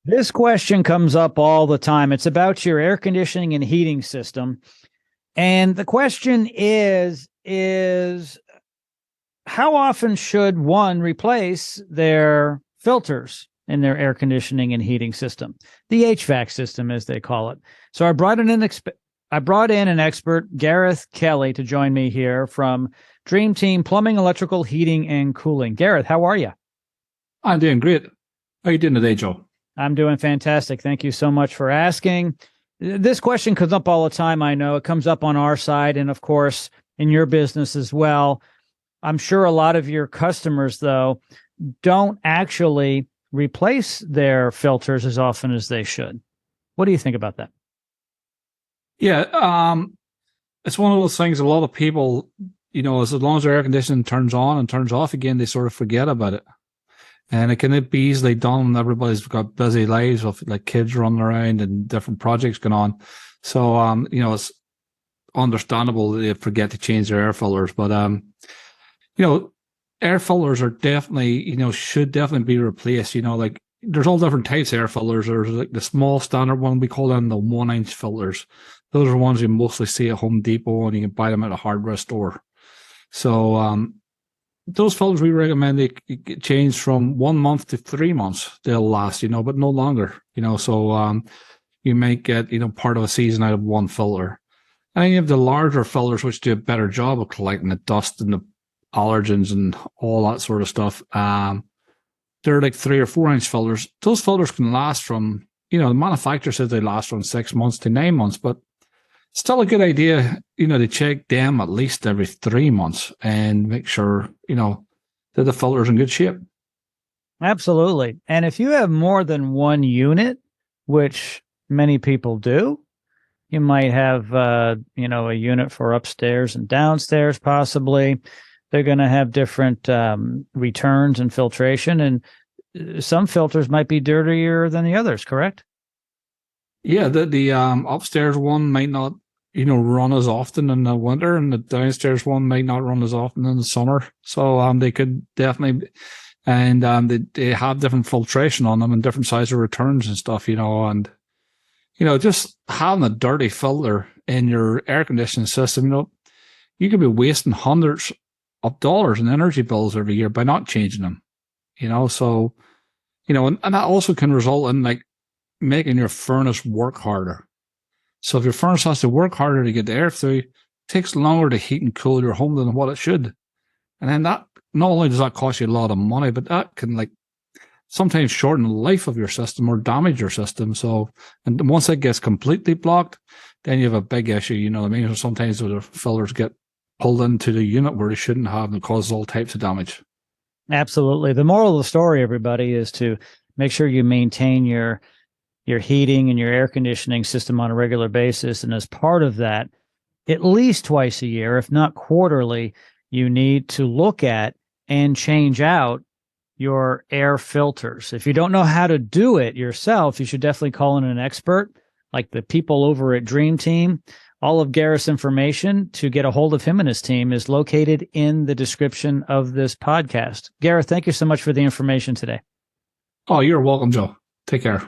This question comes up all the time. It's about your air conditioning and heating system. And the question is how often should one replace their filters in their air conditioning and heating system, the HVAC system, as they call it? So I brought in an expert, Gareth Kelly, to join me here from Dream Team Plumbing, Electrical, Heating, and Cooling. Gareth, how are you? I'm doing great. How are you doing today, Joe? I'm doing fantastic. Thank you so much for asking. This question comes up all the time. I know it comes up on our side and, of course, in your business as well. I'm sure a lot of your customers, though, don't actually replace their filters as often as they should. What do you think about that? Yeah, it's one of those things a lot of people, as long as their air conditioning turns on and turns off again, they sort of forget about it. And it can be easily done when everybody's got busy lives with like kids running around and different projects going on. So, it's understandable that they forget to change their air filters. But, air filters are definitely, should definitely be replaced. Like there's all different types of air filters. There's like the small standard one, we call them the 1-inch filters. Those are ones you mostly see at Home Depot and you can buy them at a hardware store. So, those filters we recommend they get changed from 1 month to 3 months. They'll last, but no longer, so, you might get, part of a season out of one filter. And then you have the larger filters, which do a better job of collecting the dust and the allergens and all that sort of stuff. They're like 3 or 4-inch filters. Those filters can last from, the manufacturer says they last from 6 months to 9 months, but still a good idea, to check them at least every 3 months and make sure, that the filter's in good shape. Absolutely. And if you have more than one unit, which many people do, you might have, a unit for upstairs and downstairs, possibly. They're going to have different returns and filtration, and some filters might be dirtier than the others, correct? Yeah, the upstairs one might not, run as often in the winter, and the downstairs one might not run as often in the summer. So they could definitely, and they have different filtration on them and different size of returns and stuff, and just having a dirty filter in your air conditioning system, you could be wasting hundreds of dollars in energy bills every year by not changing them, so, and that also can result in like making your furnace work harder. So if your furnace has to work harder to get the air through, it takes longer to heat and cool your home than what it should. And then that, not only does that cost you a lot of money, but that can like sometimes shorten the life of your system or damage your system. So, and once it gets completely blocked, then you have a big issue, what I mean? So sometimes the filters get pulled into the unit where they shouldn't have and cause all types of damage. Absolutely. The moral of the story, everybody, is to make sure you maintain your heating and your air conditioning system on a regular basis. And as part of that, at least twice a year, if not quarterly, you need to look at and change out your air filters. If you don't know how to do it yourself, you should definitely call in an expert like the people over at Dream Team. All of Gareth's information to get a hold of him and his team is located in the description of this podcast. Gareth, thank you so much for the information today. Oh, you're welcome, Joe. Take care.